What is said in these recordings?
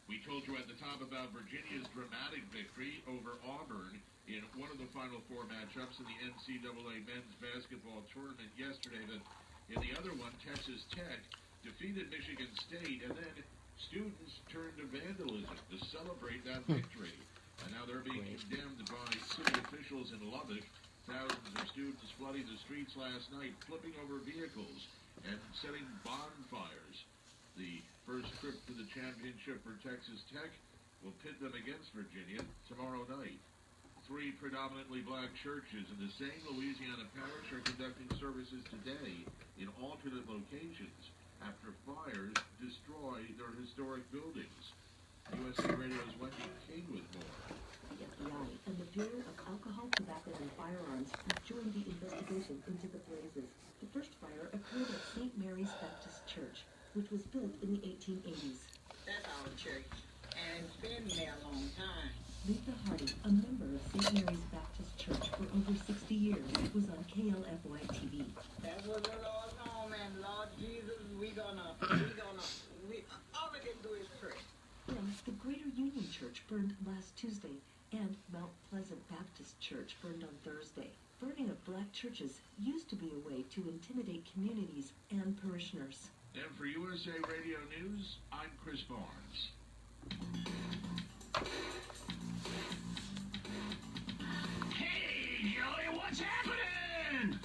We told you at the top about Virginia's dramatic victory over Auburn in one of the Final Four matchups in the NCAA men's basketball tournament yesterday. But in the other one, Texas Tech defeated Michigan State, and then students turned to vandalism to celebrate that victory. And now they're being condemned by city officials in Lubbock. Thousands of students flooding the streets last night, flipping over vehicles and setting bonfires. The first trip to the championship for Texas Tech will pit them against Virginia tomorrow night. 3 predominantly black churches in the same Louisiana parish are conducting services today in alternate locations after fires destroy their historic buildings. USA Radio's Wendy King with more. The FBI and the Bureau of Alcohol, Tobacco, and Firearms have joined the investigation into the blazes. The first fire occurred at St. Mary's Baptist Church, which was built in the 1880s. That's our church, and it's been there a long time. Lisa Hardy, a member of St. Mary's Baptist Church for over 60 years, was on KLFY TV. That was the Lord's home, and Lord Jesus, we all we can do is pray. Then, the Greater Union Church burned last Tuesday, and Mount Pleasant Baptist Church burned on Thursday. Burning of black churches used to be a way to intimidate communities and parishioners. And for USA Radio News, I'm Chris Barnes. Hey, Joey, what's happening?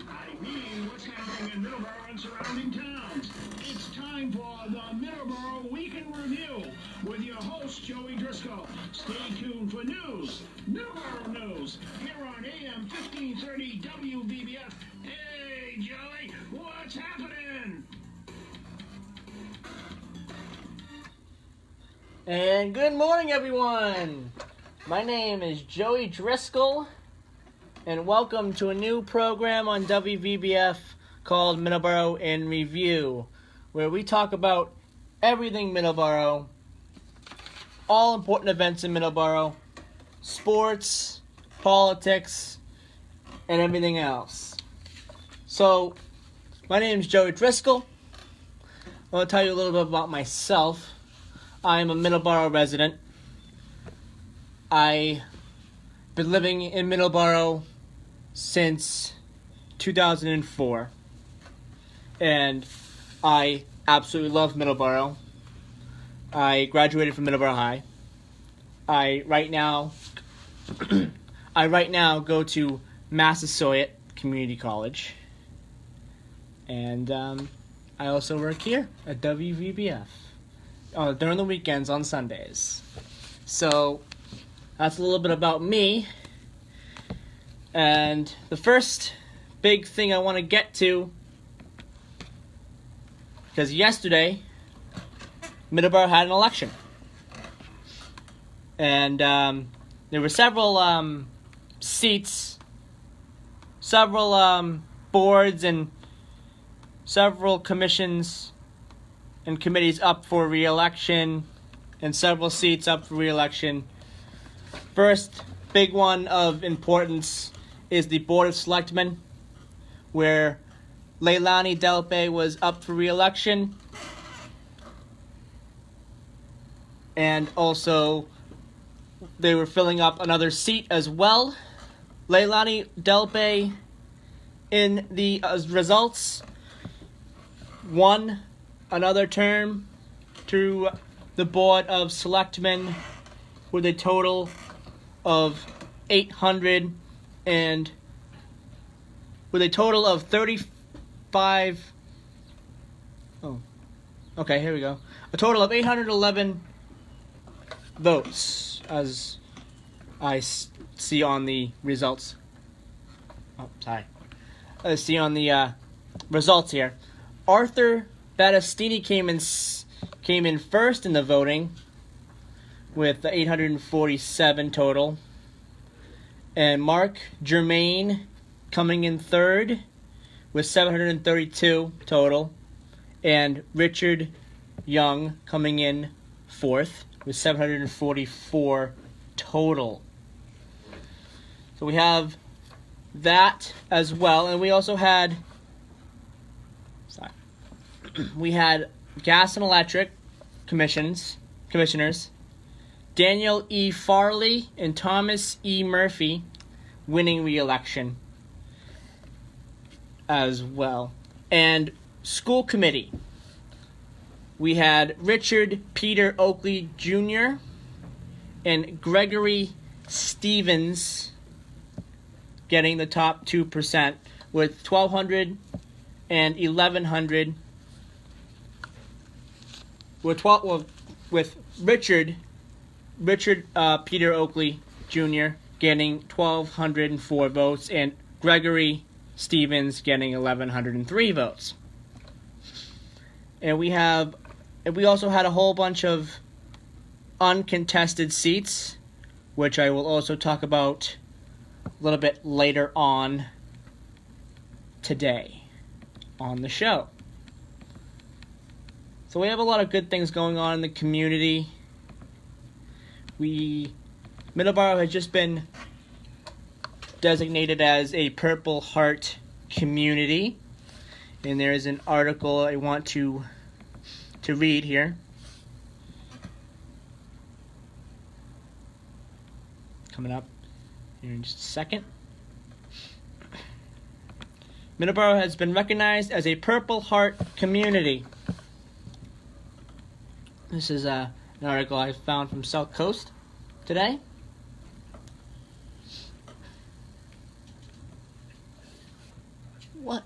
I mean, what's happening in Middleboro and surrounding towns? It's time for the Middleboro Week in Review with your host, Joey Driscoll. Stay tuned for news, Middleboro news, here on AM 1530 WVBF. Hey, Joey, what's happening? And good morning, everyone. My name is Joey Driscoll, and welcome to a new program on WVBF called Middleboro in Review, where we talk about everything Middleboro, all important events in Middleboro, sports, politics, and everything else. So, my name is Joey Driscoll. I want to tell you a little bit about myself. I am a Middleboro resident. I've been living in Middleboro since 2004. And I absolutely love Middleboro. I graduated from Middleboro High. I right now go to Massasoit Community College. And I also work here at WVBF. During the weekends on Sundays. So, that's a little bit about me. And the first big thing I want to get to, because yesterday, Middleboro had an election. And there were several seats, several boards, and several commissions and committees up for re-election, and several seats up for re-election. First big one of importance is the Board of Selectmen, where Leilani Delpe was up for re-election, and also they were filling up another seat as well. Leilani Delpe, in the results, won another term to the Board of Selectmen with a total of 35. Okay, here we go. A total of 811 votes, as I see on the results. I see on the results here. Arthur Battistini came in first in the voting with 847 total. And Mark Germain coming in third with 732 total. And Richard Young coming in fourth with 744 total. So we have that as well. And we also had gas and electric commissions commissioners, Daniel E. Farley and Thomas E. Murphy, winning re-election as well. And school committee, we had Richard Peter Oakley Jr. and Gregory Stevens getting the top 2% with 1,200 and 1,100. With Richard Peter Oakley Jr. getting 1,204 votes and Gregory Stevens getting 1,103 votes. And we also had a whole bunch of uncontested seats, which I will also talk about a little bit later on today on the show. So we have a lot of good things going on in the community. Middleboro has just been designated as a Purple Heart community. And there is an article I want to read here. Coming up here in just a second. Middleboro has been recognized as a Purple Heart community. This is an article I found from South Coast today. What?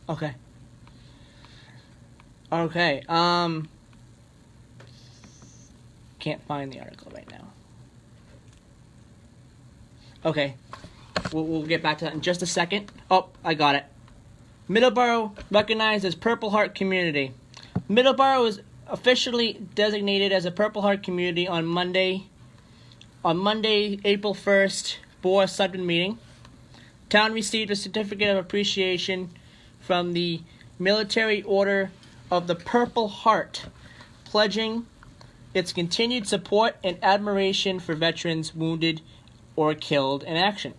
Okay. Can't find the article right now. Okay. We'll get back to that in just a second. Oh, I got it. Middleboro recognized as Purple Heart community. Middleboro is officially designated as a Purple Heart community on Monday, April 1st, board subcommittee meeting. Town received a certificate of appreciation from the Military Order of the Purple Heart, pledging its continued support and admiration for veterans wounded or killed in action.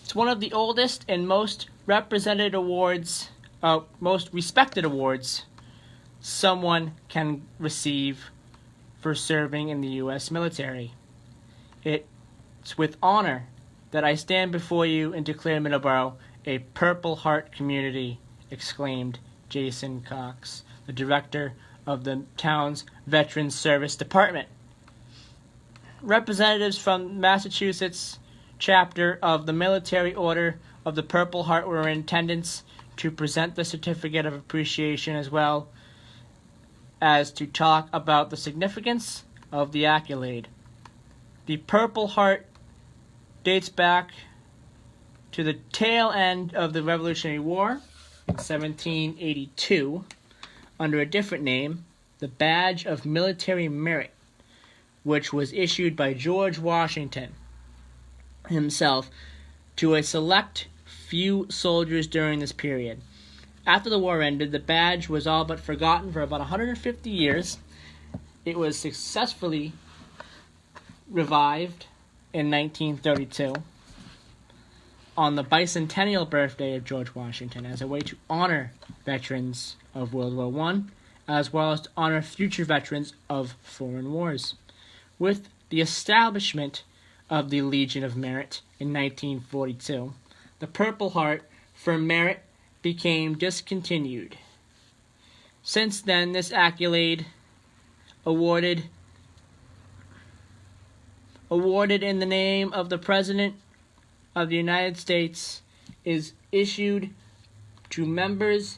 It's one of the oldest and most respected awards someone can receive for serving in the U.S. military. It's with honor that I stand before you and declare Middleboro a Purple Heart community, exclaimed Jason Cox, the director of the town's Veterans Service Department. Representatives from Massachusetts chapter of the Military Order of the Purple Heart were in attendance to present the certificate of appreciation as well as to talk about the significance of the accolade. The Purple Heart dates back to the tail end of the Revolutionary War in 1782 under a different name, the Badge of Military Merit, which was issued by George Washington himself to a select few soldiers during this period. After the war ended, the badge was all but forgotten for about 150 years. It was successfully revived in 1932 on the bicentennial birthday of George Washington as a way to honor veterans of World War I, as well as to honor future veterans of foreign wars. With the establishment of the Legion of Merit in 1942, the Purple Heart for Merit became discontinued. Since then, this accolade, awarded in the name of the President of the United States, is issued to members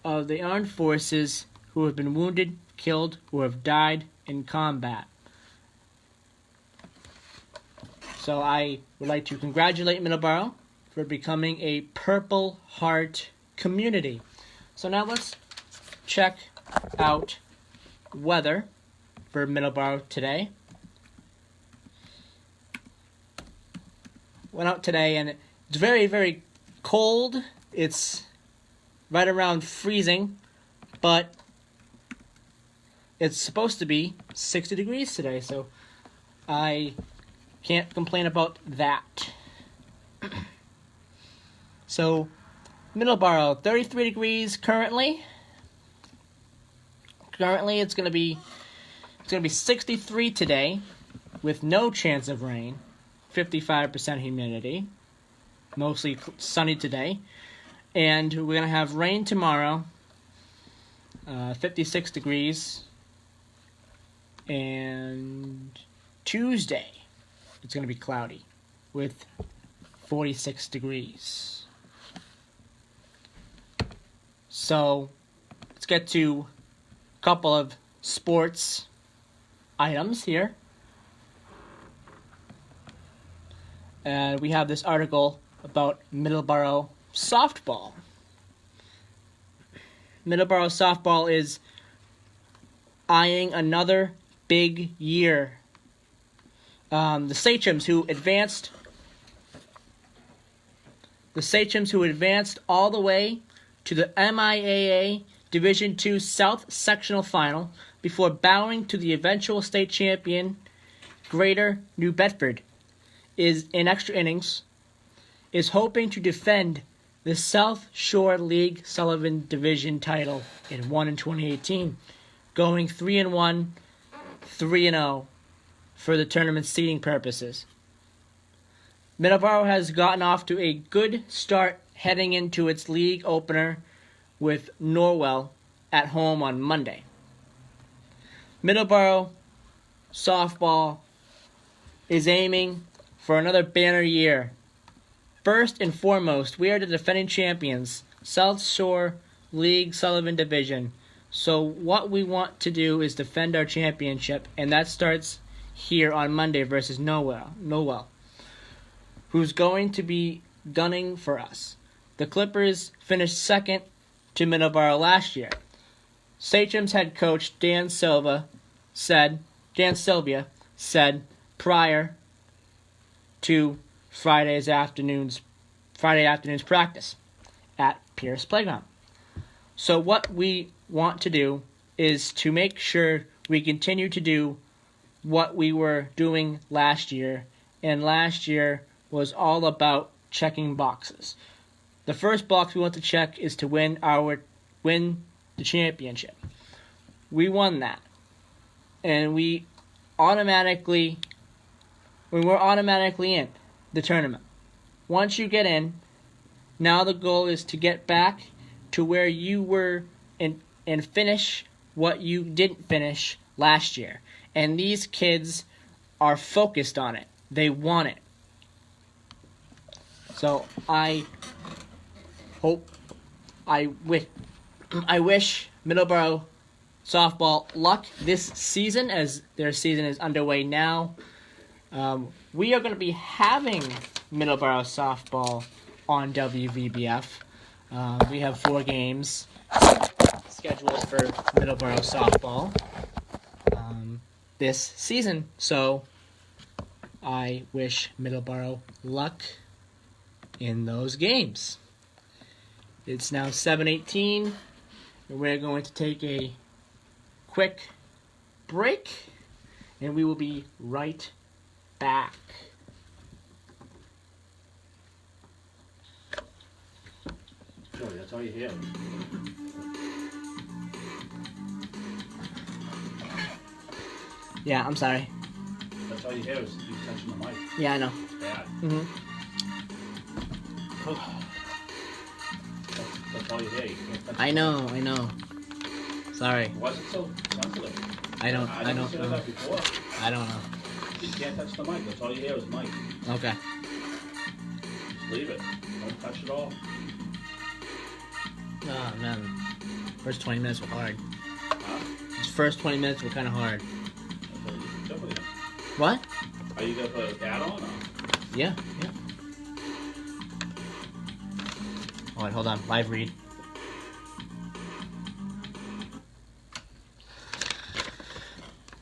of the armed forces who have been wounded, killed, or have died in combat. So I would like to congratulate Middleboro for becoming a Purple Heart community. So now let's check out weather for Middleboro today. Went out today and it's very, very cold. It's right around freezing, but it's supposed to be 60 degrees today, so I can't complain about that. So, Middleboro, 33 degrees currently. Currently, it's gonna be 63 today, with no chance of rain, 55% humidity, mostly sunny today, and we're gonna have rain tomorrow, 56 degrees, and Tuesday it's gonna be cloudy with 46 degrees. So let's get to a couple of sports items here. We have this article about Middleboro softball. Middleboro softball is eyeing another big year. The Sachems who advanced all the way to the MIAA Division II South Sectional Final before bowing to the eventual state champion Greater New Bedford is in extra innings, is hoping to defend the South Shore League Sullivan Division title in 2018, going 3-1, 3-0 for the tournament seeding purposes. Middleboro has gotten off to a good start heading into its league opener with Norwell at home on Monday. Middleboro softball is aiming for another banner year. First and foremost, we are the defending champions, South Shore League Sullivan Division. So what we want to do is defend our championship, and that starts here on Monday versus Norwell, who's going to be gunning for us. The Clippers finished second to Middleboro last year. Sachem's head coach Dan Sylvia said prior to Friday afternoon's practice at Pierce Playground. So what we want to do is to make sure we continue to do what we were doing last year, and last year was all about checking boxes. The first box we want to check is to win the championship. We won that, and we were automatically in the tournament. Once you get in, now the goal is to get back to where you were and finish what you didn't finish last year. And these kids are focused on it. They want it. So I wish Middleboro softball luck this season, as their season is underway now. We are going to be having Middleboro softball on WVBF. We have 4 games scheduled for Middleboro softball this season. So I wish Middleboro luck in those games. It's now 7:18, and we're going to take a quick break, and we will be right back. Joey, that's all you hear. Yeah, I'm sorry. That's all you hear is you touching the mic. Yeah, I know. Bad. Mm-hmm. That's all you hear. You can't touch I know. Sorry. Why is it so sensitive? I don't never know. said that before. I don't know. You can't touch the mic. That's all you hear is mic. Okay. Just leave it. Don't touch it all. Oh, man. First 20 minutes were hard. Huh? These first 20 minutes were kind of hard. That's what you do with it. What? Are you going to put a pad on or? Yeah. All right, hold on. Live read.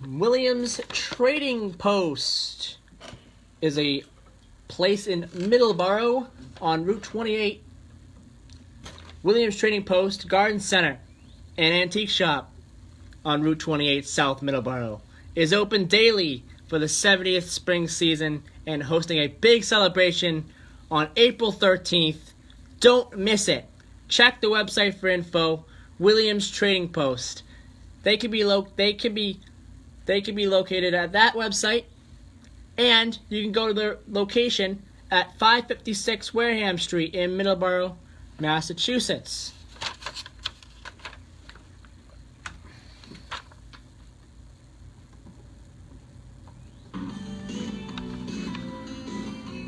Williams Trading Post is a place in Middleboro on Route 28. Williams Trading Post Garden Center, an antique shop on Route 28 South Middleboro, is open daily for the 70th spring season and hosting a big celebration on April 13th. Don't miss it. Check the website for info. Williams Trading Post. they can be located at that website, and you can go to their location at 556 Wareham Street in Middleboro, Massachusetts.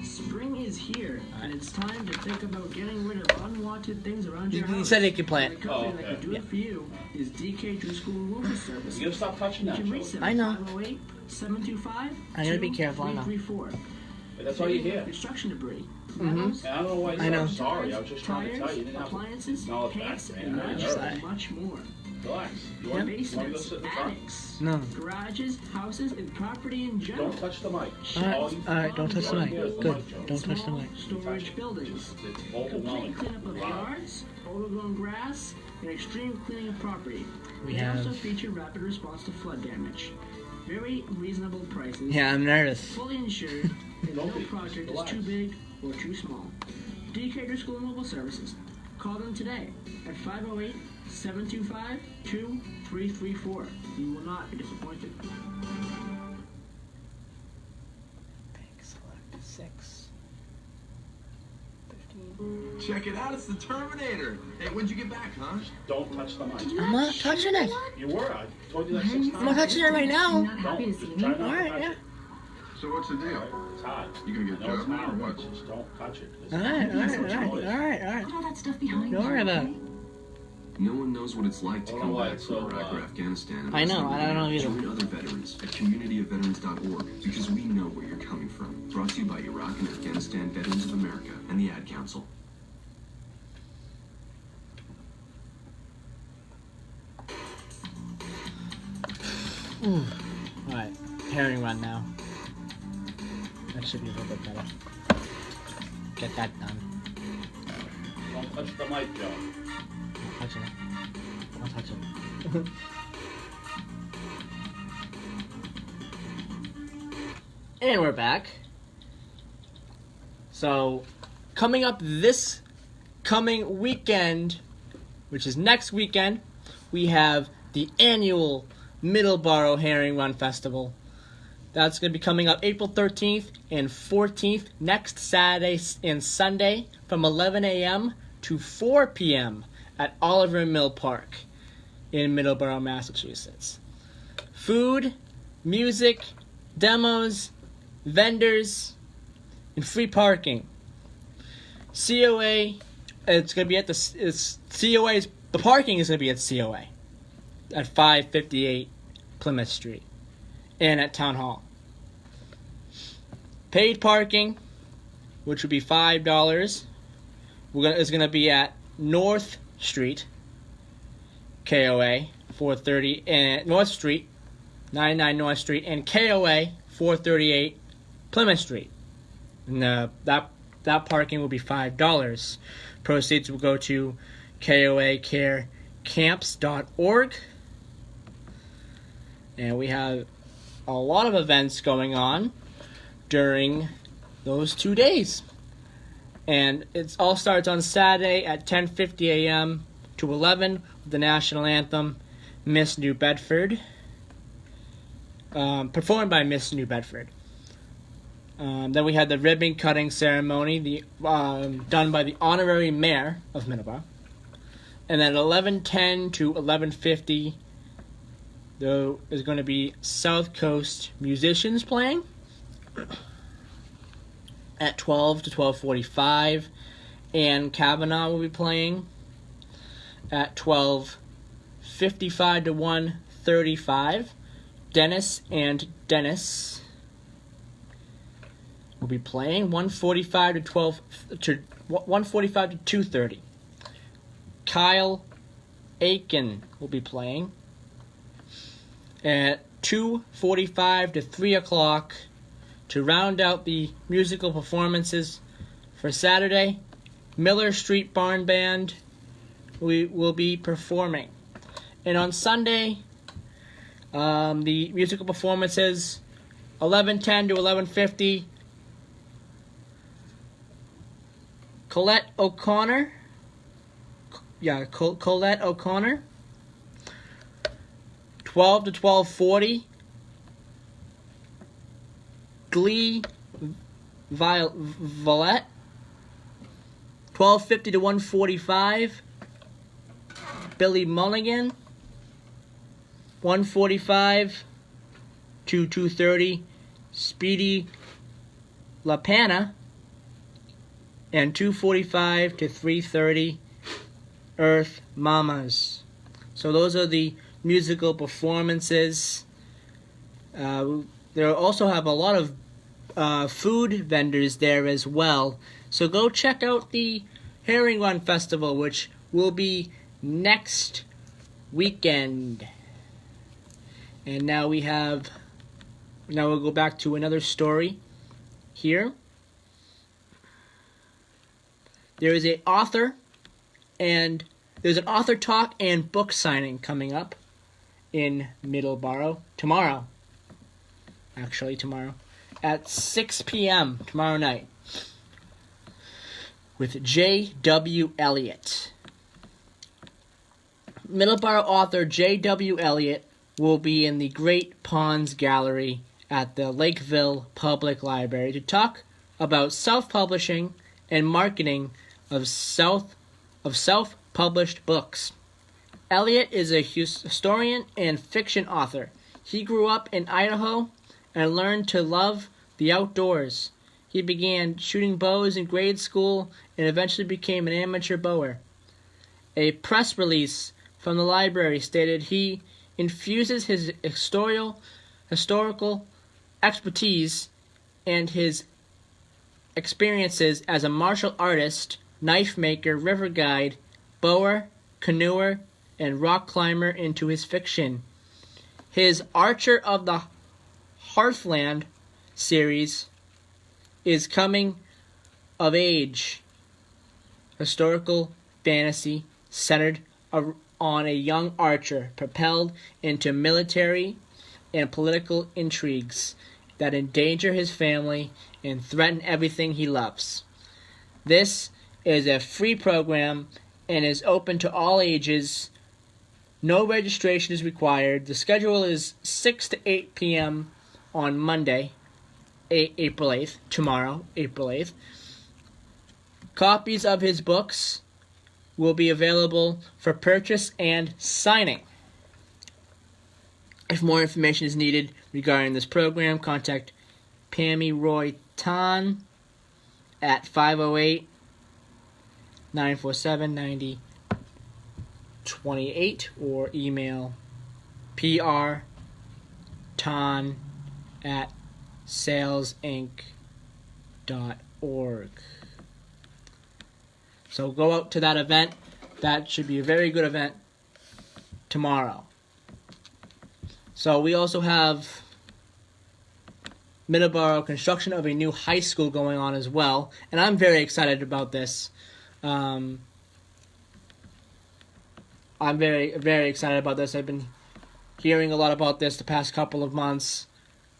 Spring is here, and it's time to think about getting rid of unwanted things around your house. You said it could plant. And a company that can do it for you is DK Driscoll Removal Service. You gotta stop touching that, You can Joe. reach them I know. at 508-725-2334. I gotta be careful, I know. That's all you hear. Construction debris. Mhm. metals, And I don't know why I know. I'm sorry. I was just trying to tell you. You didn't have to appliances, acknowledge paints, that, and man. much, Sorry. much more. Relax. You want to go Basements, sit in the truck? attics, No. garages, houses, and property in general. Don't touch the mic. Alright, don't touch the mic. Good. Don't touch the mic. Storage buildings. It's Complete overwhelming. cleanup of yards, overgrown grass, and extreme cleaning of property. We They also have- feature rapid response to flood damage. Very reasonable prices. Yeah, I'm nervous. Fully insured, and no Don't be. project is Relax. too big or too small. DK School Mobile Services. Call them today at 508-725-2334. You will not be disappointed. Bank select 6. 15. Check it out, it's the Terminator. Hey, when'd you get back, huh? Don't touch the mic. I'm not touching it. You were. I told you that 6 times. I'm not touching it right now. I'm not happy to see Just me. try not to Alright, touch yeah. it. So what's the deal? It's hot. You gonna get I know it's jugged hot, or what? but just don't touch it. It's Alright. Put all that stuff behind Don't you, worry about it. okay? No one knows what it's like to I don't come know why back it's from so, Iraq or Afghanistan. I know, I don't know either. Join other veterans at communityofveterans.org because we know where you're coming from. Brought to you by Iraq and Afghanistan Veterans of America and the Ad Council. Alright, herring run now. That should be a little bit better. Get that done. Don't touch the mic, Joe. Not touching it. Not touching it. And we're back. So, coming up this coming weekend, which is next weekend, we have the annual Middleboro Herring Run Festival. That's going to be coming up April 13th and 14th, next Saturday and Sunday from 11 a.m. to 4 p.m. at Oliver Mill Park in Middleboro, Massachusetts. Food, music, demos, vendors, and free parking. COA, it's going to be at the parking is going to be at COA at 558 Plymouth Street and at Town Hall. Paid parking, which would be $5, is going to be at North Street, KOA 430, and North Street, 99 North Street, and KOA 438 Plymouth Street. And that parking will be $5. Proceeds will go to KOACareCamps.org. And we have a lot of events going on during those 2 days. And it all starts on Saturday at 10:50 a.m. to 11 with the national anthem, Miss New Bedford, performed by Miss New Bedford. Then we had the ribbon cutting ceremony, done by the honorary mayor of Middleborough. And then 11:10 to 11:50, there is going to be South Coast musicians playing. At 12 to 12:45, Ann Kavanaugh will be playing. At 12:55 to 1:35, Dennis and Dennis will be playing. 1:45 to 2:30. Kyle Aiken will be playing. At 2:45 to 3 o'clock, to round out the musical performances for Saturday, Miller Street Barn Band will be performing. And on Sunday, the musical performances, 11:10 to 11:50, Colette O'Connor 12 to 12:40, Glee Violet. 12:50 to 1:45, Billy Mulligan. 1:45 to 2:30, Speedy LaPana. And 2:45 to 3:30, Earth Mamas. So those are the musical performances. They also have a lot of food vendors there as well. So go check out the Herring Run Festival, which will be next weekend. And now we'll go back to another story here. There's an author talk and book signing coming up in Middleboro tomorrow. Actually, tomorrow at 6 p.m. tomorrow night with J.W. Elliott. Middleboro author J.W. Elliott will be in the Great Ponds Gallery at the Lakeville Public Library to talk about self-publishing and marketing of self-published books. Elliott is a historian and fiction author. He grew up in Idaho and learned to love the outdoors. He began shooting bows in grade school and eventually became an amateur bower. A press release from the library stated he infuses his historical expertise and his experiences as a martial artist, knife maker, river guide, bower, canoeer, and rock climber into his fiction. His Archer of the Hearthland series is coming of age historical fantasy centered on a young archer propelled into military and political intrigues that endanger his family and threaten everything he loves. This is a free program and is open to all ages. No registration is required. The schedule is 6 to 8 p.m. on Monday, April 8th, tomorrow, April 8th. Copies of his books will be available for purchase and signing. If more information is needed regarding this program, contact Pammy Roy Tan at 508-947-9028 or email prtan@salesinc.org. So go out to that event. That should be a very good event tomorrow. So we also have Middleboro construction of a new high school going on as well, and I'm very excited about this. I'm very, very excited about this. I've been hearing a lot about this the past couple of months,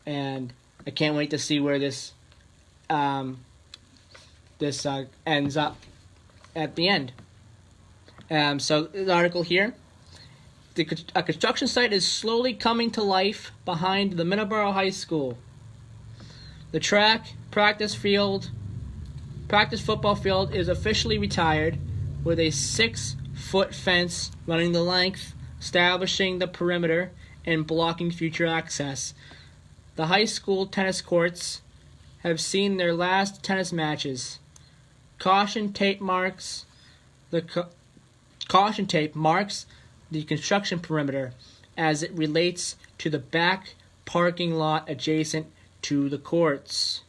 and I can't wait to see where this ends up at the end. So the article here. A construction site is slowly coming to life behind the Middleboro High School. The track, practice football field is officially retired with a 6-foot fence running the length, establishing the perimeter and blocking future access. The high school tennis courts have seen their last tennis matches. Caution tape marks the construction perimeter as it relates to the back parking lot adjacent to the courts.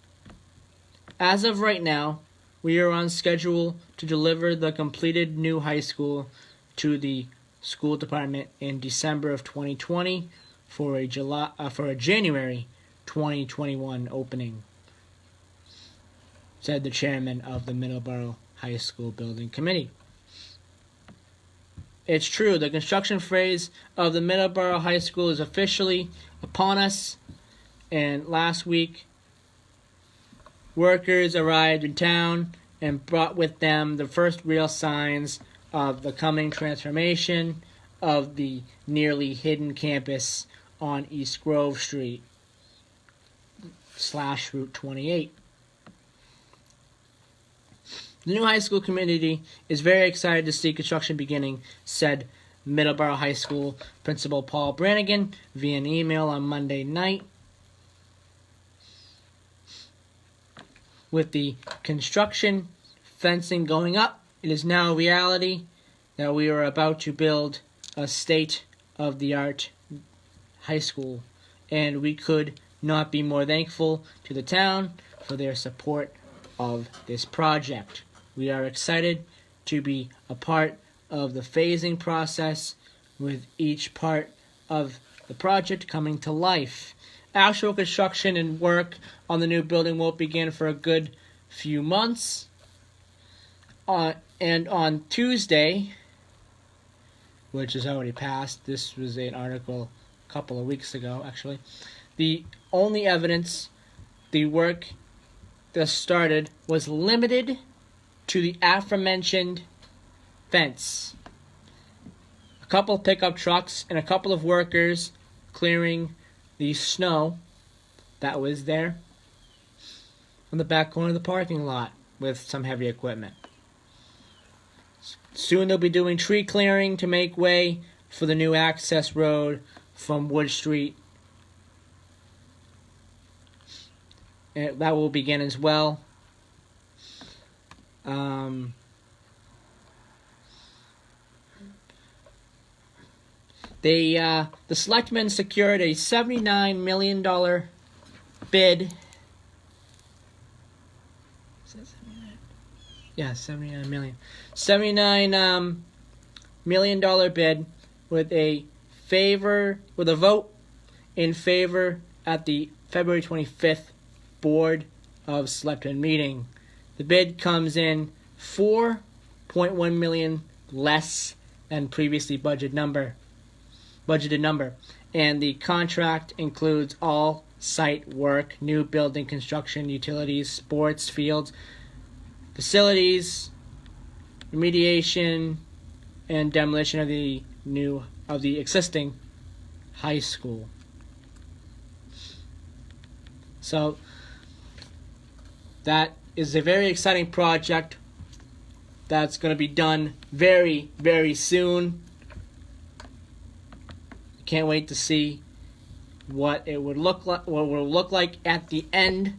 As of right now, we are on schedule to deliver the completed new high school to the school department in December of 2020 for a January 2021 opening, said the chairman of the Middleboro High School Building Committee. It's true, the construction phase of the Middleboro High School is officially upon us, and last week, workers arrived in town and brought with them the first real signs of the coming transformation. of the nearly hidden campus on East Grove Street / Route 28. The new high school community is very excited to see construction beginning, said Middleboro High School Principal Paul Brannigan via an email on Monday night. With the construction fencing going up, it is now a reality that we are about to build a state-of-the-art high school, and we could not be more thankful to the town for their support of this project. We are excited to be a part of the phasing process, with each part of the project coming to life. Actual construction and work on the new building won't begin for a good few months. And on Tuesday, which is already passed, this was an article a couple of weeks ago, actually, the only evidence the work that started was limited to the aforementioned fence. A couple of pickup trucks and a couple of workers clearing the snow that was there on the back corner of the parking lot with some heavy equipment. Soon they'll be doing tree clearing to make way for the new access road from Wood Street. And that will begin as well. The selectmen secured a $79 million bid. Is that 79? Yeah, $79 million. $79 million bid with a vote in favor at the February 25th Board of Selectmen meeting. The bid comes in $4.1 million less than previously budgeted number, and the contract includes all site work, new building construction, utilities, sports fields, facilities, remediation, and demolition of the existing high school. So that is a very exciting project that's going to be done very, very soon. Can't wait to see what it would look like, what it will look like at the end.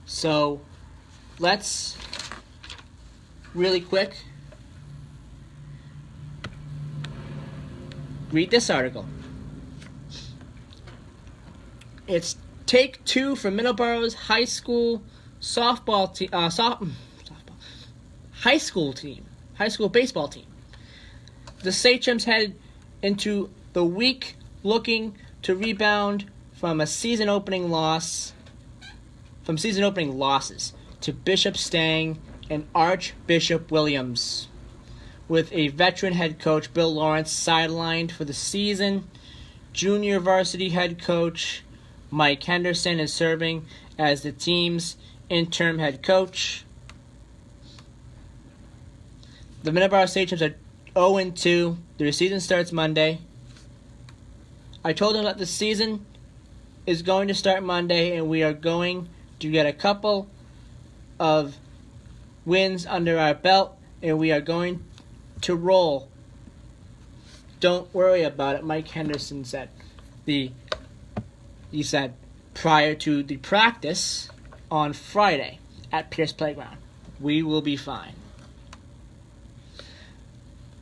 So let's really quick read this article. It's take two for Middleboro's high school softball team, high school baseball team. The Sachems head into the week looking to rebound from season opening losses to Bishop Stang and Archbishop Williams, with a veteran head coach Bill Lawrence sidelined for the season. Junior varsity head coach Mike Henderson is serving as the team's interim head coach. The Middleboro Sachems are 0-2. Their season starts Monday. I told them that the season is going to start Monday, and we are going to get a couple of wins under our belt, and we are going to roll. Don't worry about it, Mike Henderson said. He said prior to the practice on Friday at Pierce Playground. We will be fine.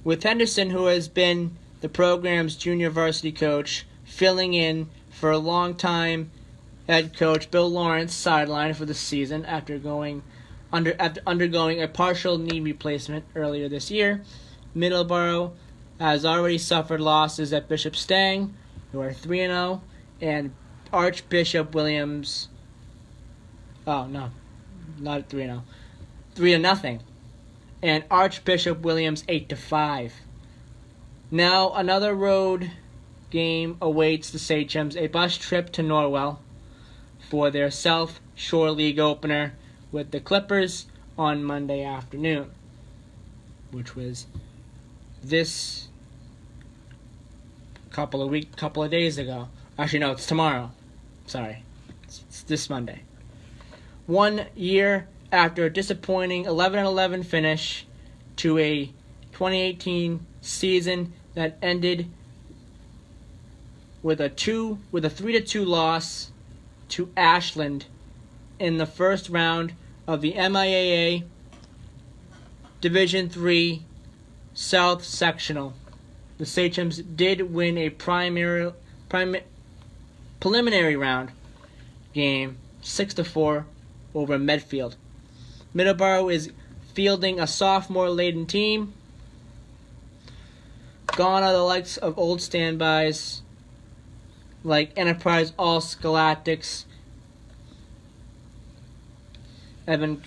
With Henderson, who has been the program's junior varsity coach, filling in for a long-time head coach Bill Lawrence sidelined for the season after undergoing a partial knee replacement earlier this year, Middleboro has already suffered losses at Bishop Stang, who are 3-0, and Archbishop Williams. Oh no, not 3-0, 3-0. And Archbishop Williams 8-5. Now another road game awaits the Sachems, a bus trip to Norwell for their South Shore League opener with the Clippers on Monday afternoon, which was this couple of days ago. Actually, no, it's tomorrow. Sorry. It's this Monday. 1 year after a disappointing 11-11 finish to a 2018 season that ended with a 3-2 loss to Ashland in the first round of the MIAA Division III South Sectional. The Sachems did win a preliminary round game 6-4 over Medfield. Middleboro is fielding a sophomore-laden team. Gone are the likes of old standbys like Enterprise All Scholastics, Evan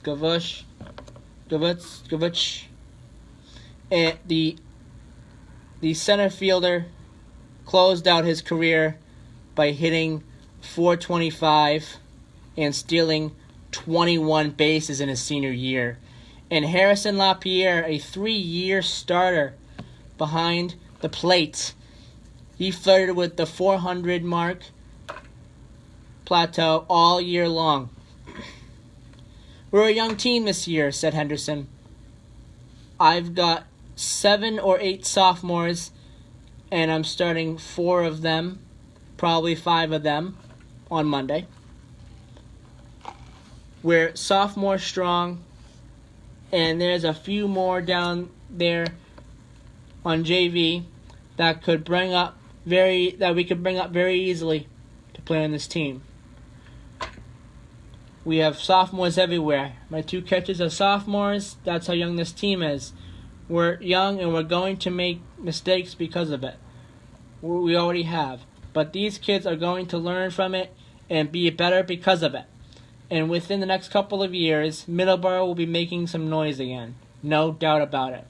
Gavush, and the center fielder closed out his career by hitting .425 and stealing 21 bases in his senior year. And Harrison LaPierre, a 3-year starter behind the plate, he flirted with the 400 mark plateau all year long. We're a young team this year, said Henderson. I've got 7 or 8 sophomores, and I'm starting 4 of them, probably 5 of them, on Monday. We're sophomore strong, and there's a few more down there on JV that we could bring up very easily to play on this team. We have sophomores everywhere. My 2 catchers are sophomores. That's how young this team is. We're young and we're going to make mistakes because of it. We already have. But these kids are going to learn from it and be better because of it. And within the next couple of years, Middleboro will be making some noise again. No doubt about it.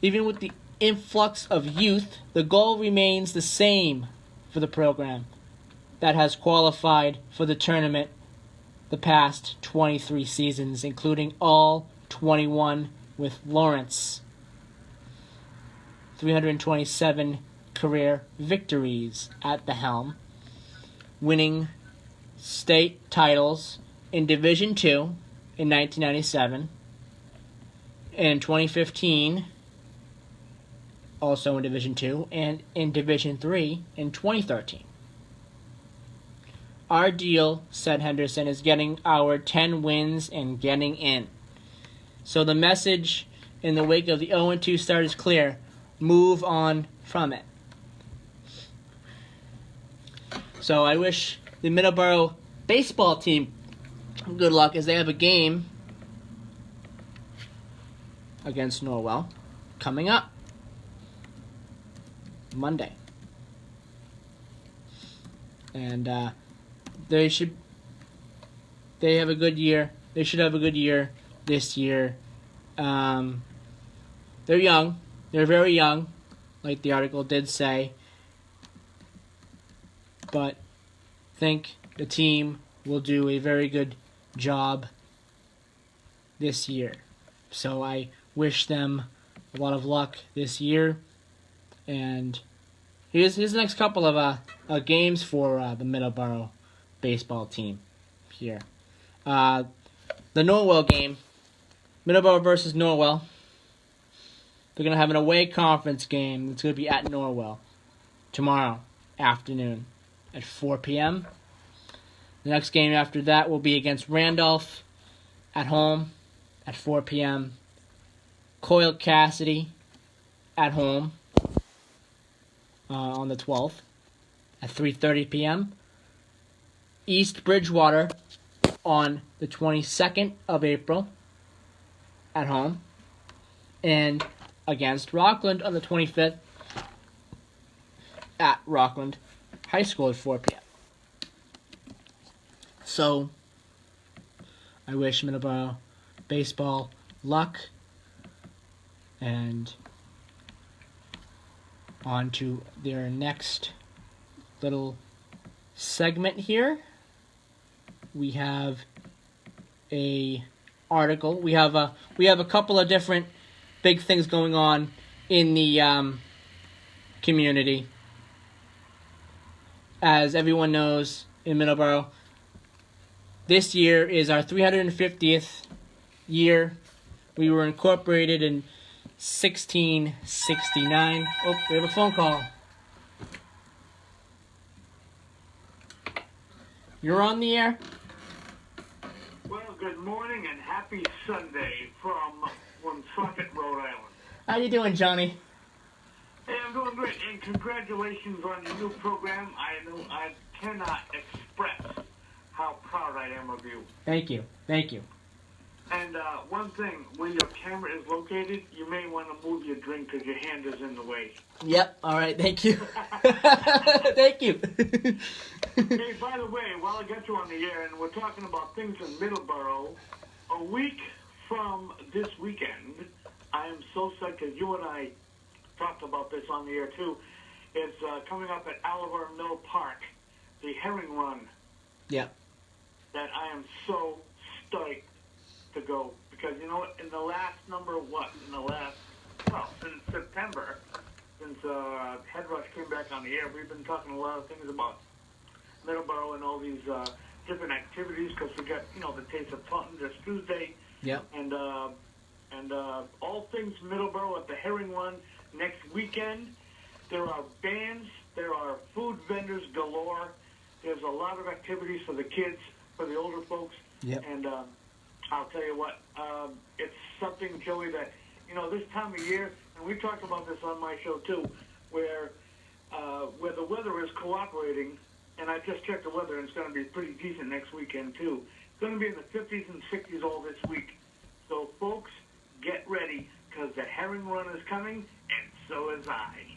Even with the influx of youth, the goal remains the same for the program that has qualified for the tournament the past 23 seasons, including all 21 with Lawrence. 327 career victories at the helm, winning state titles in Division II in 1997, in 2015, also in Division II, and in Division III in 2013. Our deal, said Henderson, is getting our 10 wins and getting in. So the message in the wake of the 0-2 start is clear. Move on from it. So I wish the Middleboro baseball team good luck as they have a game against Norwell coming up Monday. And they have a good year. They should have a good year this year. They're young. They're very young, like the article did say. But I think the team will do a very good job this year. So I wish them a lot of luck this year. And here's the next couple of games for the Middleboro baseball team here. The Norwell game, Middleboro versus Norwell. They're going to have an away conference game. It's going to be at Norwell tomorrow afternoon at 4 p.m. The next game after that will be against Randolph at home at 4 p.m. Coyle Cassidy at home on the 12th at 3:30 p.m. East Bridgewater on the 22nd of April at home. And against Rockland on the 25th at Rockland High School at 4 p.m. So, I wish Middleboro baseball luck. And on to their next little segment here. We have a article. We have a couple of different big things going on in the community. As everyone knows, in Middleboro, this year is our 350th year. We were incorporated in 1669. Oh, we have a phone call. You're on the air? Well, good morning and happy Sunday from Woonsocket, Rhode Island. How you doing, Johnny? Hey, I'm doing great, and congratulations on your new program. I know I cannot express how proud I am of you. Thank you. Thank you. And one thing, where your camera is located, you may want to move your drink because your hand is in the way. Yep. All right. Thank you. Thank you. Hey, by the way, while I got you on the air, and we're talking about things in Middleboro, a week from this weekend, I am so psyched because you and I talked about this on the air too. It's coming up at Oliver Mill Park, the Herring Run. Yep. That I am so stoked to go, because you know what, in the last since September, since Headrush came back on the air, we've been talking a lot of things about Middleboro and all these different activities, because we got, you know, the Taste of Taunton this Tuesday. Yep. And all things Middleboro at the Herring Run next weekend. There are bands, there are food vendors galore. There's a lot of activities for the kids, for the older folks. Yep. And I'll tell you what, it's something, Joey, that, you know, this time of year, and we talked about this on my show too, where the weather is cooperating, and I just checked the weather, and it's going to be pretty decent next weekend too. It's going to be in the 50s and 60s all this week. So, folks, get ready, because the Herring Run is coming, and so is I.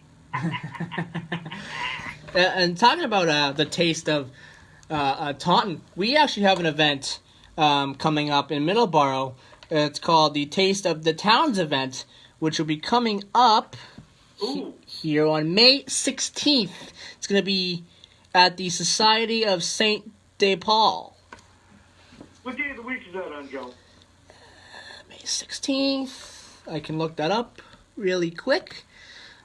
And talking about the Taste of Taunton, we actually have an event coming up in Middleboro. It's called the Taste of the Towns event, which will be coming up here on May 16th. It's going to be at the Society of St. De Paul. What day of the week is that on, Joe? May 16th. I can look that up really quick.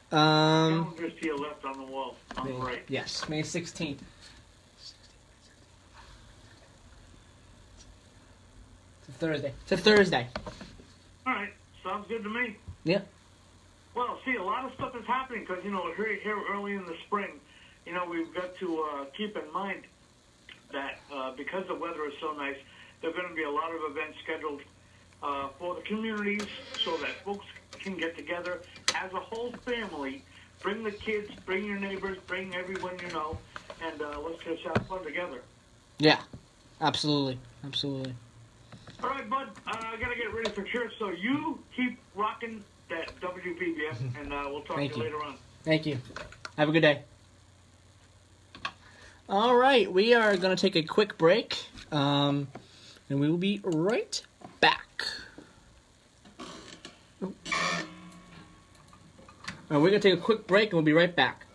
Calendar's to your left on the wall, on the right. Yes, May 16th. It's a Thursday. All right, sounds good to me. Yeah. Well, see, a lot of stuff is happening because, you know, here early in the spring, you know, we've got to keep in mind that because the weather is so nice, there are going to be a lot of events scheduled for the communities so that folks can get together as a whole family. Bring the kids, bring your neighbors, bring everyone you know, and let's just have fun together. Yeah, absolutely. Absolutely. All right, bud, I got to get ready for church, so you keep rocking that WVBF, and we'll talk to you later on. Thank you. Have a good day. All right, we are going to take a quick break, and we will be right back. Oh. All right, we're going to take a quick break, and we'll be right back.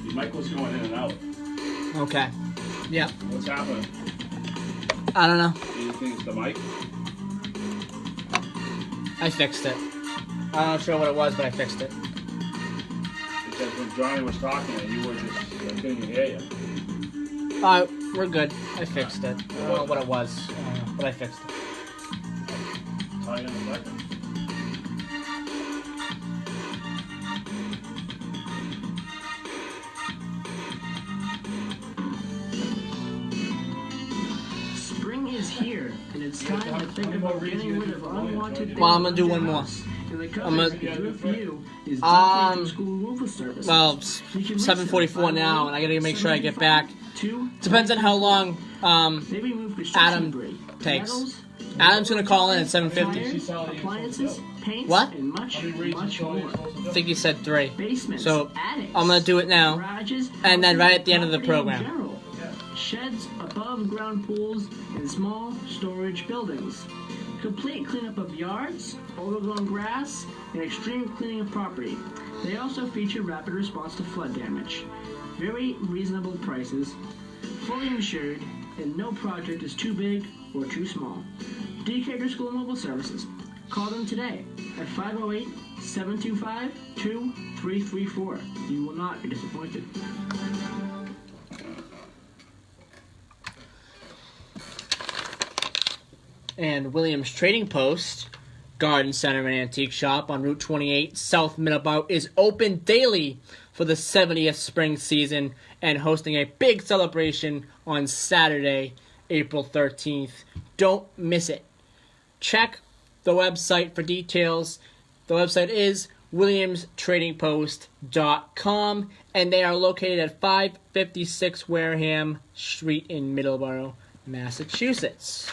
Your mic was going in and out. Okay. Yeah. What's happening? I don't know. Do you think it's the mic? I fixed it. I'm not sure what it was, but I fixed it. Because when Johnny was talking, you were just, I couldn't hear you. We're good. I fixed it. I don't know what it was, but I fixed it. Tell you in a second. Spring is here, and it's time to think about getting rid of unwanted things. Well, I'm gonna do one more. I'm gonna. Well, it's 7:44 now, and I gotta make sure I get back. Depends on how long Adam takes. Adam's gonna call in at 7:50. Appliances, paints, What? and much more. I think he said 3. Basements, So attics, I'm gonna do it now, garages, and then right at the end of the property in program. general. Sheds, above-ground pools, and small storage buildings. Complete cleanup of yards, overgrown grass, and extreme cleaning of property. They also feature rapid response to flood damage. Very reasonable prices. fully insured, and no project is too big or too small. Decatur School Mobile Services. Call them today at 508-725-2334. You will not be disappointed. And Williams Trading Post, Garden Center and Antique Shop on Route 28, South Middleborough, is open daily for the 70th spring season and hosting a big celebration on Saturday, April 13th. Don't miss it. Check the website for details. The website is williamstradingpost.com, and they are located at 556 Wareham Street in Middleborough, Massachusetts.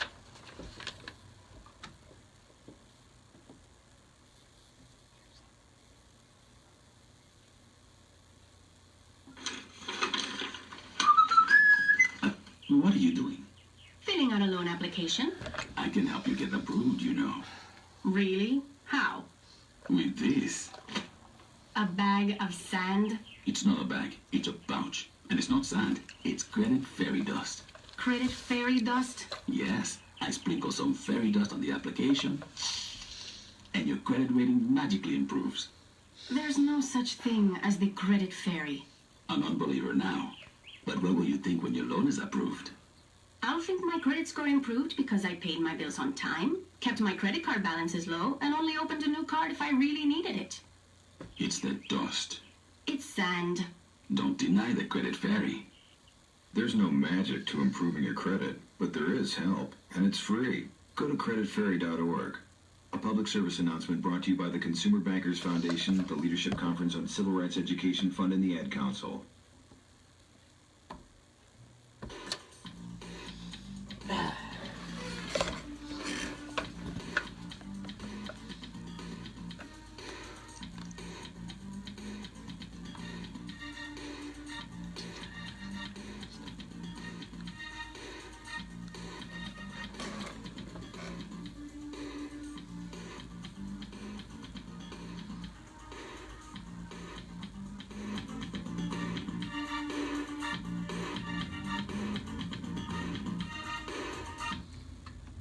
What are you doing? Filling out a loan application. I can help you get approved, you know. Really? How? With this. A bag of sand? It's not a bag, it's a pouch. And it's not sand, it's credit fairy dust. Credit fairy dust? Yes, I sprinkle some fairy dust on the application, and your credit rating magically improves. There's no such thing as the credit fairy. An unbeliever now. But what will you think when your loan is approved? I'll think my credit score improved because I paid my bills on time, kept my credit card balances low, and only opened a new card if I really needed it. It's the dust. It's sand. Don't deny the credit fairy. There's no magic to improving your credit, but there is help, and it's free. Go to creditfairy.org. A public service announcement brought to you by the Consumer Bankers Foundation, the Leadership Conference on Civil Rights Education Fund, and the Ad Council.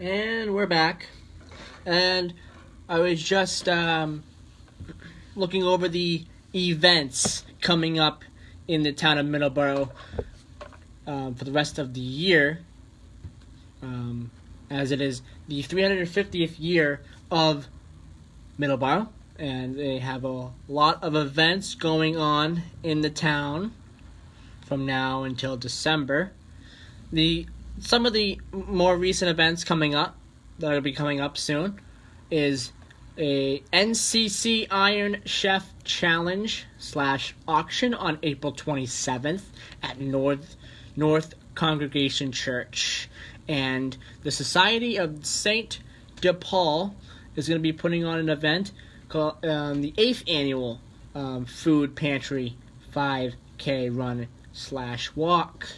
And we're back. And I was just looking over the events coming up in the town of Middleborough for the rest of the year, as it is the 350th year of Middleborough, and they have a lot of events going on in the town from now until December. Some of the more recent events coming up that will be coming up soon is a NCC Iron Chef Challenge / auction on April 27th at North Congregation Church. And the Society of Saint DePaul is going to be putting on an event called the 8th Annual Food Pantry 5K Run / walk.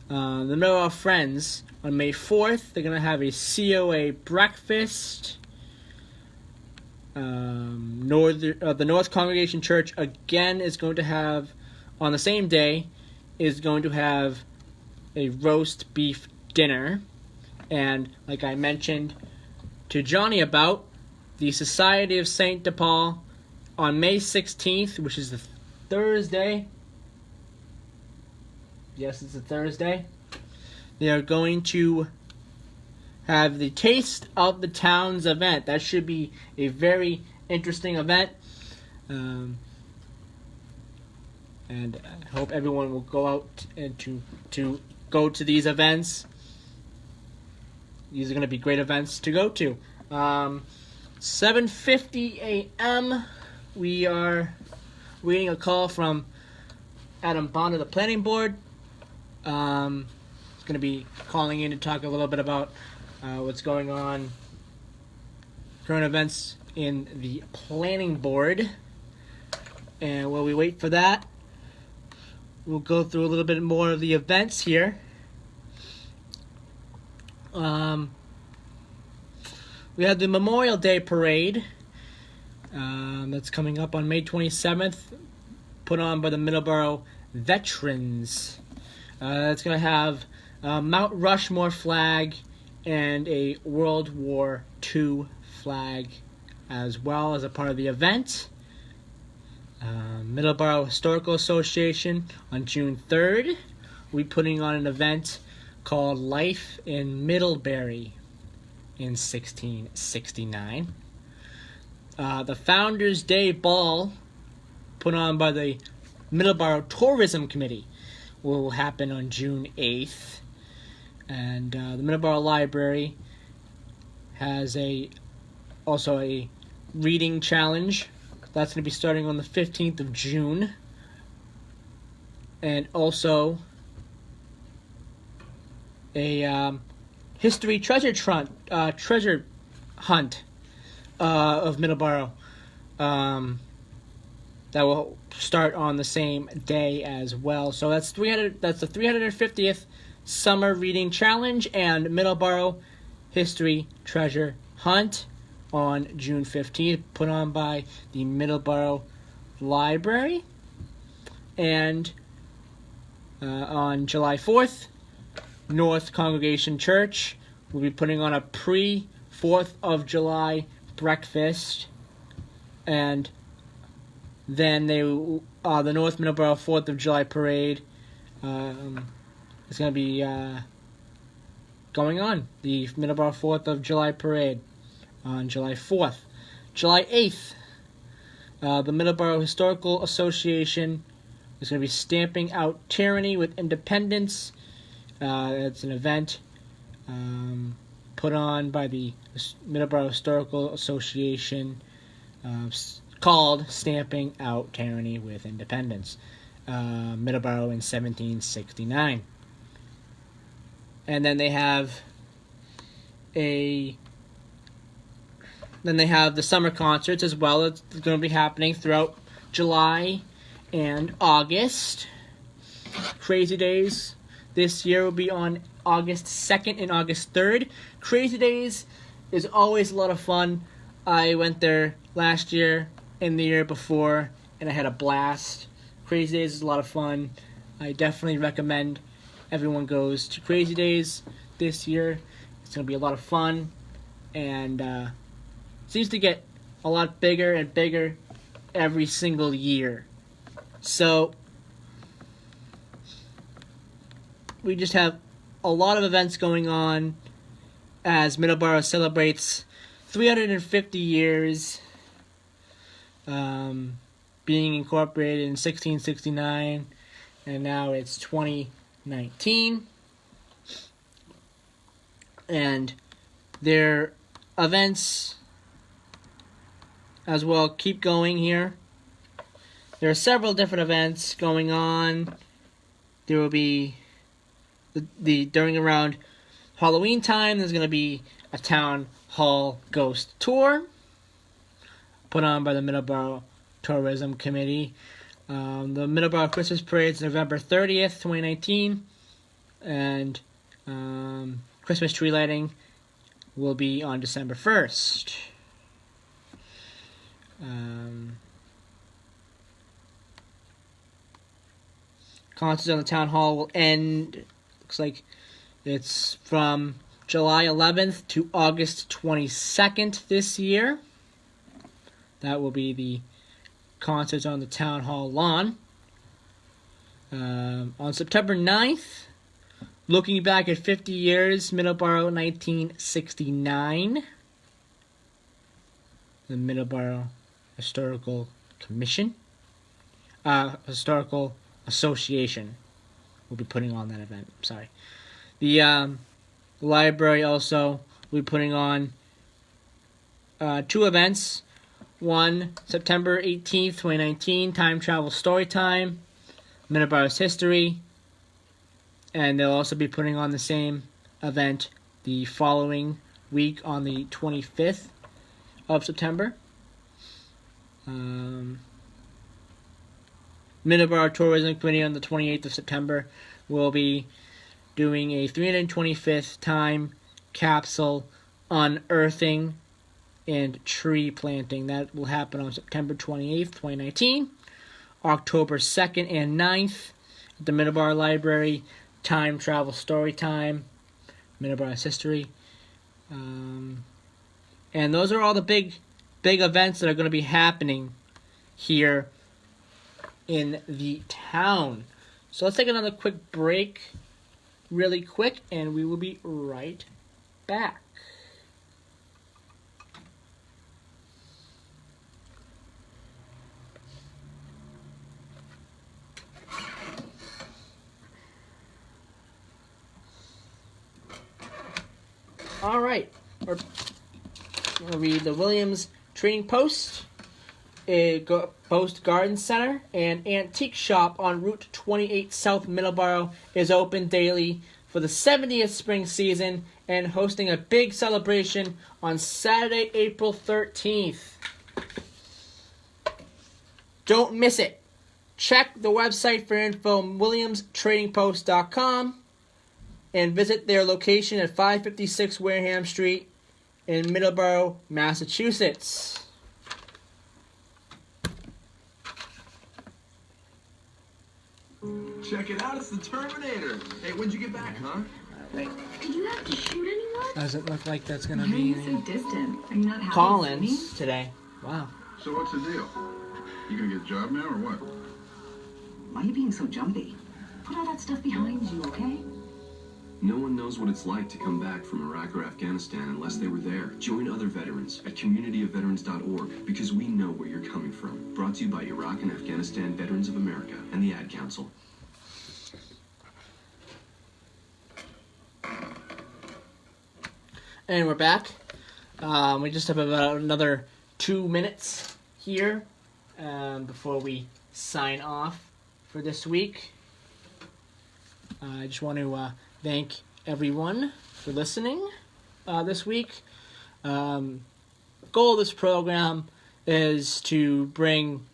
The Middleborough Friends, on May 4th, they're going to have a COA breakfast. The North Congregation Church, again, is going to have, on the same day, is going to have a roast beef dinner. And, like I mentioned to Johnny about, the Society of St. DePaul, on May 16th, which is the Thursday. Yes, it's a Thursday. They are going to have the Taste of the Towns event. That should be a very interesting event. And I hope everyone will go out and to go to these events. These are going to be great events to go to. 7:50 a.m. We are waiting a call from Adam Bond of the Planning Board. He's going to be calling in to talk a little bit about what's going on, current events in the Planning Board. And while we wait for that, we'll go through a little bit more of the events here. We have the Memorial Day Parade that's coming up on May 27th, put on by the Middleborough Veterans. It's going to have a Mount Rushmore flag and a World War II flag as well as a part of the event. Middleboro Historical Association on June 3rd will be putting on an event called Life in Middlebury in 1669. The Founders Day Ball, put on by the Middleboro Tourism Committee, will happen on June 8th. And the Middleboro Library has also a reading challenge. That's going to be starting on the 15th of June. And also a history treasure hunt of Middleboro that will start on the same day as well. So that's the 350th Summer Reading Challenge and Middleboro History Treasure Hunt on June 15th, put on by the Middleboro Library. And on July 4th, North Congregation Church will be putting on a pre-4th of July breakfast. And then the North Middleboro 4th of July Parade is going to be going on. The Middleboro 4th of July Parade on July 4th. July 8th, the Middleboro Historical Association is going to be stamping out tyranny with independence. It's an event put on by the Middleboro Historical Association called Stamping Out Tyranny with Independence. Middleboro in 1769. And then they have the summer concerts as well. It's going to be happening throughout July and August. Crazy Days this year will be on August 2nd and August 3rd. Crazy Days is always a lot of fun. I went there last year and the year before, and I had a blast. Crazy Days is a lot of fun. I definitely recommend everyone goes to Crazy Days this year. It's going to be a lot of fun, and seems to get a lot bigger and bigger every single year. So we just have a lot of events going on as Middleboro celebrates 350 years being incorporated in 1669, and now it's 2019. And their events as well keep going here. There are several different events going on. There will be during around Halloween time, there's going to be a town hall ghost tour put on by the Middleboro Tourism Committee. The Middleboro Christmas Parade is November 30th, 2019, and Christmas tree lighting will be on December 1st. Concerts on the town hall will end, looks like it's from July 11th to August 22nd this year. That will be the concerts on the town hall lawn. On September 9th, looking back at 50 years, Middleboro 1969, the Middleboro Historical Association will be putting on that event. Sorry. The library also will be putting on two events. One, September 18th, 2019, Time Travel Story Time, Middleboro's History. And they'll also be putting on the same event the following week on the 25th of September. Middleboro Tourism Committee on the 28th of September will be doing a 325th time capsule unearthing and tree planting. That will happen on September 28th, 2019. October 2nd and 9th at the Middleboro Library, time travel story time, Middleboro's history. And those are all the big events that are going to be happening here in the town. So let's take another quick break, really quick, and we will be right back. All right, we're going to read the Williams Trading Post, Post Garden Center, and Antique Shop on Route 28 South Middleboro is open daily for the 70th spring season and hosting a big celebration on Saturday, April 13th. Don't miss it. Check the website for info, williamstradingpost.com, and visit their location at 556 Wareham Street in Middleboro, Massachusetts. Check it out, it's the Terminator. Hey, when'd you get back, huh? Did you have to shoot anyone? Doesn't look like that's going to Why are be you so distant? Are you not happy to see me? Collins today. Wow. So what's the deal? You gonna get a job now or what? Why are you being so jumpy? Put all that stuff behind you, okay? No one knows what it's like to come back from Iraq or Afghanistan unless they were there. Join other veterans at communityofveterans.org because we know where you're coming from. Brought to you by Iraq and Afghanistan Veterans of America and the Ad Council. And we're back. We just have about another 2 minutes here before we sign off for this week. I just want to thank everyone for listening this week. The goal of this program is to bring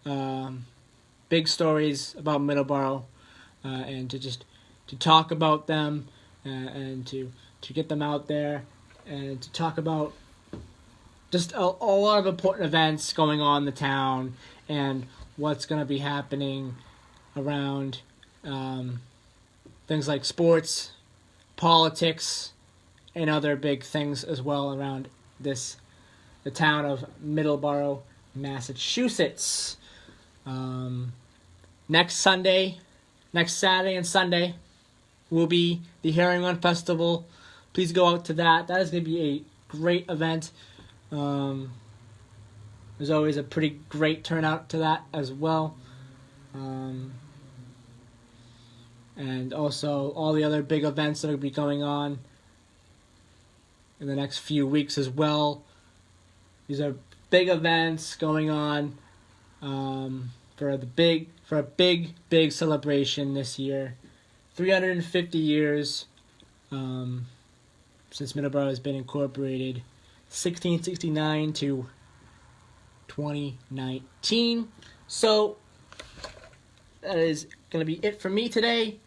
big stories about Middleboro and to talk about them and to get them out there and to talk about just a lot of important events going on in the town and what's going to be happening around things like sports, politics, and other big things as well around the town of Middleboro, Massachusetts. Next Saturday and Sunday will be the Herring Run Festival. Please go out to that. That is going to be a great event. There's always a pretty great turnout to that as well. And also all the other big events that will be going on in the next few weeks as well. These are big events going on for a big celebration this year. 350 years since Middleboro has been incorporated, 1669 to 2019. So that is going to be it for me today.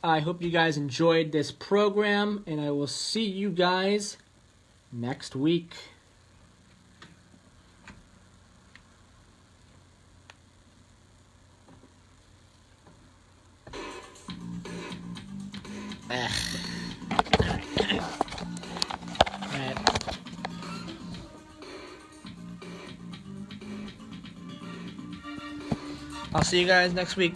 I hope you guys enjoyed this program, and I will see you guys next week. I'll see you guys next week.